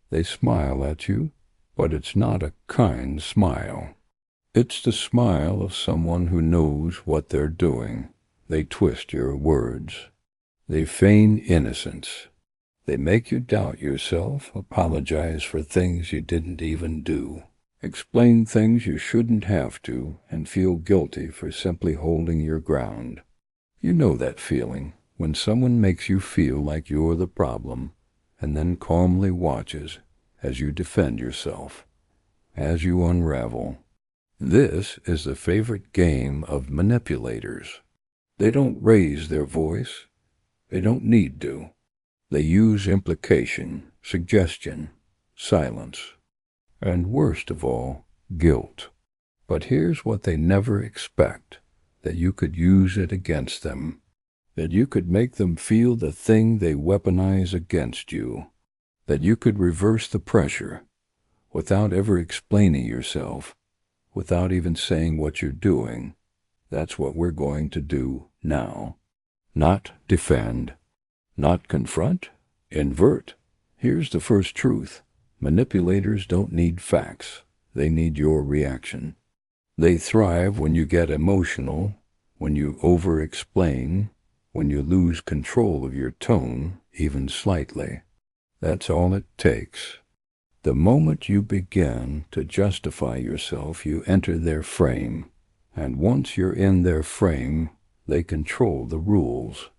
They smile at you, but it's not a kind smile. It's the smile of someone who knows what they're doing. They twist your words. They feign innocence. They make you doubt yourself, apologize for things you didn't even do, explain things you shouldn't have to, and feel guilty for simply holding your ground. You know that feeling, when someone makes you feel like you're the problem, and then calmly watches as you defend yourself, as you unravel. This is the favorite game of manipulators. They don't raise their voice. They don't need to. They use implication, suggestion, silence, and worst of all, guilt. But here's what they never expect, that you could use it against them, that you could make them feel the thing they weaponize against you, that you could reverse the pressure without ever explaining yourself, without even saying what you're doing. That's what we're going to do now. Not defend. Not confront, invert. Here's the first truth. Manipulators don't need facts. They need your reaction. They thrive when you get emotional, when you over-explain, when you lose control of your tone, even slightly. That's all it takes. The moment you begin to justify yourself, you enter their frame. And once you're in their frame, they control the rules.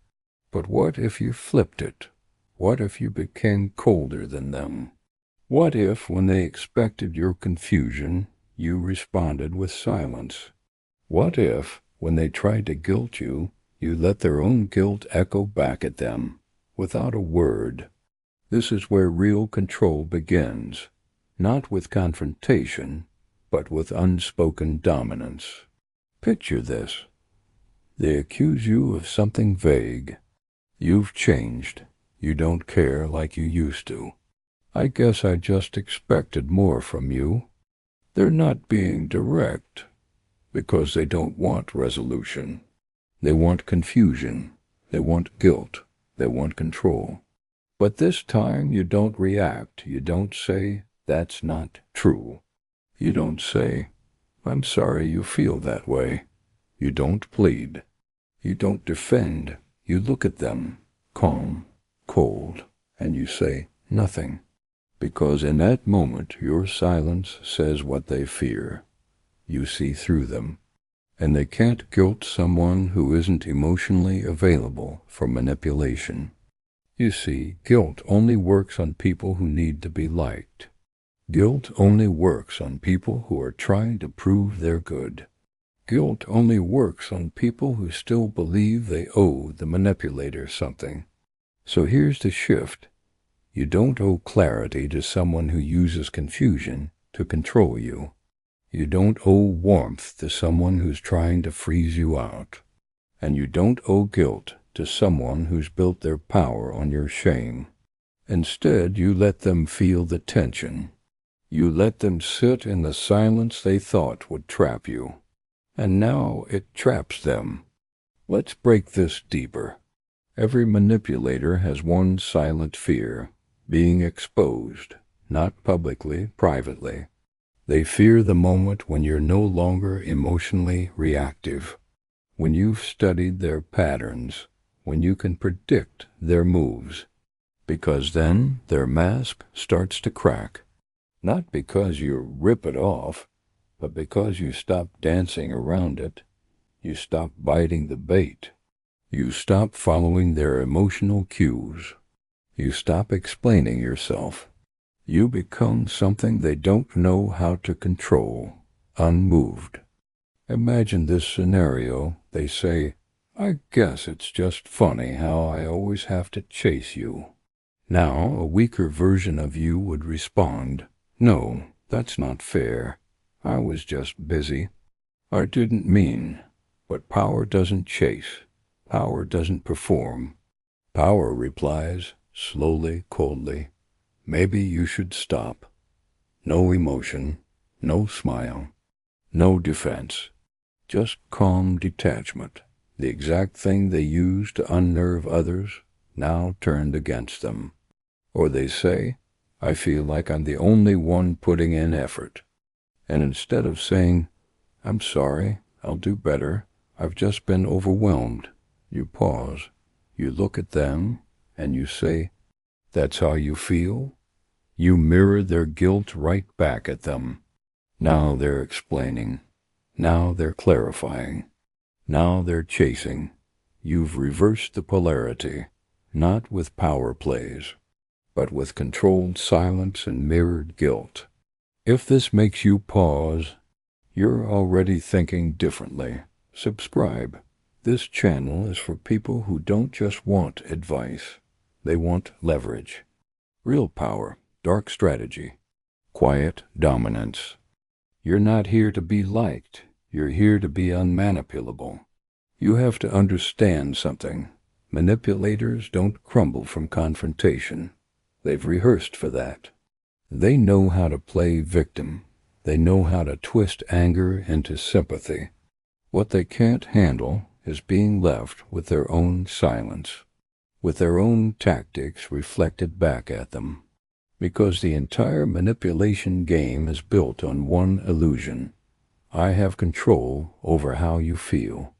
But what if you flipped it? What if you became colder than them? What if, when they expected your confusion, you responded with silence? What if, when they tried to guilt you, you let their own guilt echo back at them, without a word? This is where real control begins, not with confrontation, but with unspoken dominance. Picture this. They accuse you of something vague. You've changed. You don't care like you used to. I guess I just expected more from you. They're not being direct, because they don't want resolution. They want confusion. They want guilt. They want control. But this time you don't react. You don't say, "That's not true." You don't say, "I'm sorry you feel that way." You don't plead. You don't defend. You look at them, calm, cold, and you say nothing. Because in that moment your silence says what they fear. You see through them. And they can't guilt someone who isn't emotionally available for manipulation. You see, guilt only works on people who need to be liked. Guilt only works on people who are trying to prove they're good. Guilt only works on people who still believe they owe the manipulator something. So here's the shift. You don't owe clarity to someone who uses confusion to control you. You don't owe warmth to someone who's trying to freeze you out. And you don't owe guilt to someone who's built their power on your shame. Instead, you let them feel the tension. You let them sit in the silence they thought would trap you. And now it traps them. Let's break this deeper. Every manipulator has one silent fear, being exposed, not publicly, privately. They fear the moment when you're no longer emotionally reactive, when you've studied their patterns, when you can predict their moves, because then their mask starts to crack, not because you rip it off, but because you stop dancing around it, you stop biting the bait, you stop following their emotional cues, you stop explaining yourself. You become something they don't know how to control, unmoved. Imagine this scenario. They say, "I guess it's just funny how I always have to chase you." Now, a weaker version of you would respond, "No, that's not fair. I was just busy. I didn't mean." But power doesn't chase. Power doesn't perform. Power replies, slowly, coldly, "Maybe you should stop." No emotion, no smile, no defense, just calm detachment, the exact thing they use to unnerve others, now turned against them. Or they say, I feel like I'm the only one putting in effort. And instead of saying, I'm sorry, I'll do better, I've just been overwhelmed, you pause, you look at them, and you say, that's how you feel? You mirror their guilt right back at them. Now they're explaining. Now they're clarifying. Now they're chasing. You've reversed the polarity, not with power plays, but with controlled silence and mirrored guilt. If this makes you pause, you're already thinking differently. Subscribe. This channel is for people who don't just want advice. They want leverage. Real power, dark strategy, quiet dominance. You're not here to be liked. You're here to be unmanipulable. You have to understand something. Manipulators don't crumble from confrontation. They've rehearsed for that. They know how to play victim. They know how to twist anger into sympathy. What they can't handle is being left with their own silence, with their own tactics reflected back at them. Because the entire manipulation game is built on one illusion. I have control over how you feel.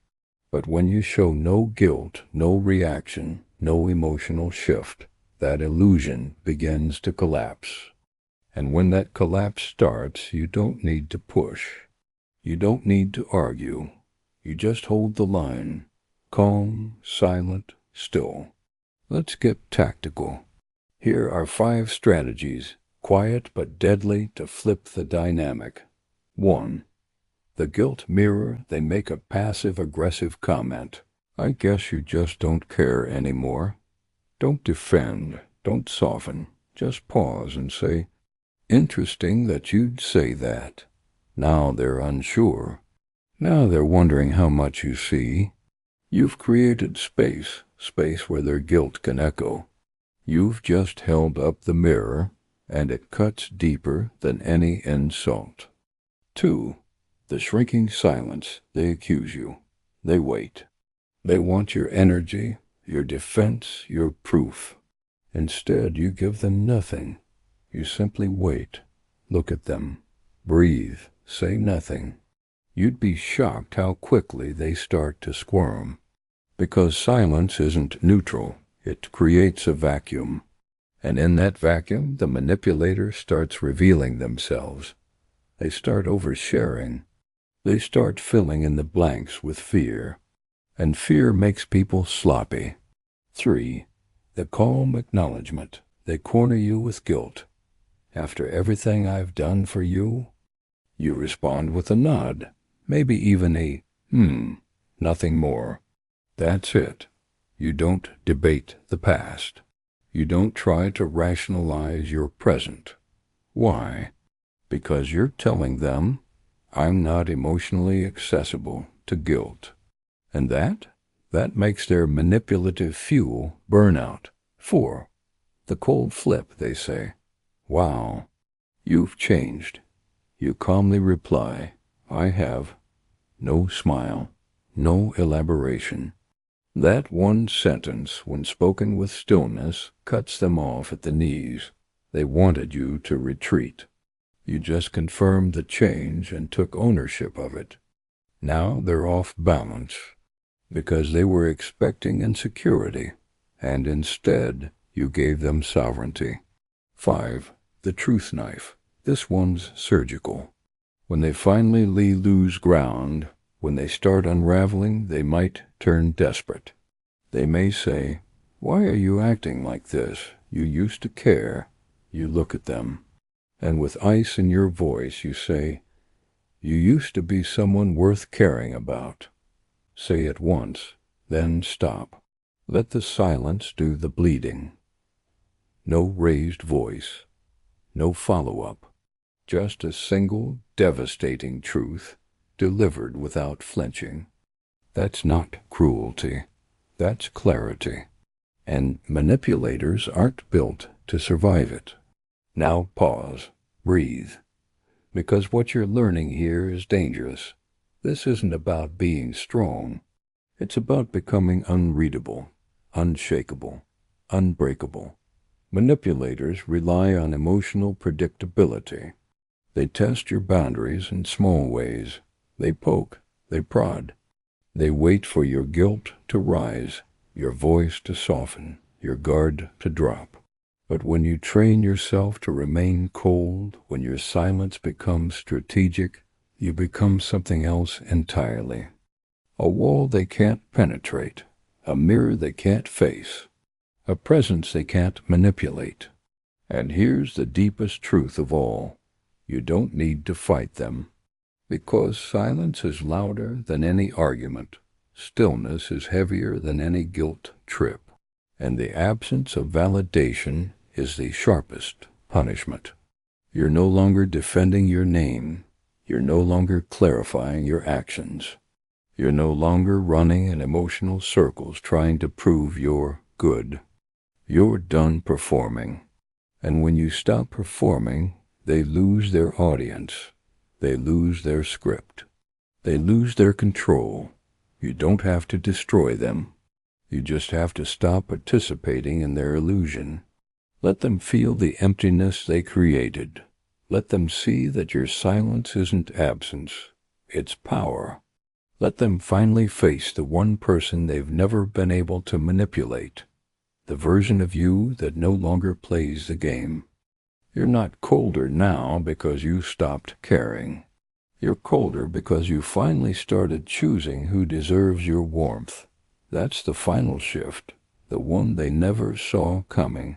But when you show no guilt, no reaction, no emotional shift, that illusion begins to collapse. And when that collapse starts, you don't need to push. You don't need to argue. You just hold the line, calm, silent, still. Let's get tactical. Here are 5 strategies, quiet but deadly, to flip the dynamic. 1. The guilt mirror. They make a passive-aggressive comment. I guess you just don't care anymore. Don't defend. Don't soften. Just pause and say, interesting that you'd say that. Now they're unsure. Now they're wondering how much you see. You've created space where their guilt can echo. You've just held up the mirror, and it cuts deeper than any insult. 2. The shrinking silence. They accuse you. They wait. They want your energy, your defense, your proof. Instead, you give them nothing. You simply wait. Look at them. Breathe. Say nothing. You'd be shocked how quickly they start to squirm. Because silence isn't neutral. It creates a vacuum. And in that vacuum, the manipulator starts revealing themselves. They start oversharing. They start filling in the blanks with fear. And fear makes people sloppy. 3. The calm acknowledgement. They corner you with guilt. After everything I've done for you, you respond with a nod, maybe even a, nothing more. That's it. You don't debate the past. You don't try to rationalize your present. Why? Because you're telling them, I'm not emotionally accessible to guilt. And that makes their manipulative fuel burn out. 4. The cold flip, they say. Wow, you've changed. You calmly reply, I have. No smile, no elaboration. That one sentence, when spoken with stillness, cuts them off at the knees. They wanted you to retreat. You just confirmed the change and took ownership of it. Now they're off balance, because they were expecting insecurity, and instead you gave them sovereignty. 5. The truth knife. This one's surgical. When they finally lose ground, when they start unraveling, they might turn desperate. They may say, why are you acting like this? You used to care. You look at them, and with ice in your voice you say, you used to be someone worth caring about. Say it once, then stop. Let the silence do the bleeding. No raised voice, no follow-up, just a single devastating truth delivered without flinching. That's not cruelty. That's clarity. And manipulators aren't built to survive it. Now pause. Breathe. Because what you're learning here is dangerous. This isn't about being strong. It's about becoming unreadable, unshakable, unbreakable. Manipulators rely on emotional predictability. They test your boundaries in small ways. They poke, they prod. They wait for your guilt to rise, your voice to soften, your guard to drop. But when you train yourself to remain cold, when your silence becomes strategic, you become something else entirely. A wall they can't penetrate, a mirror they can't face, a presence they can't manipulate. And here's the deepest truth of all. You don't need to fight them. Because silence is louder than any argument, stillness is heavier than any guilt trip, and the absence of validation is the sharpest punishment. You're no longer defending your name. You're no longer clarifying your actions. You're no longer running in emotional circles trying to prove you're good. You're done performing. And when you stop performing, they lose their audience. They lose their script. They lose their control. You don't have to destroy them. You just have to stop participating in their illusion. Let them feel the emptiness they created. Let them see that your silence isn't absence, it's power. Let them finally face the one person they've never been able to manipulate, the version of you that no longer plays the game. You're not colder now because you stopped caring. You're colder because you finally started choosing who deserves your warmth. That's the final shift, the one they never saw coming.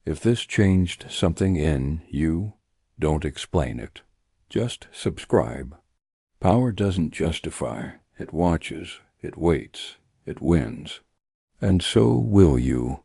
If this changed something in you, don't explain it. Just subscribe. Power doesn't justify. It watches. It waits. It wins. And so will you.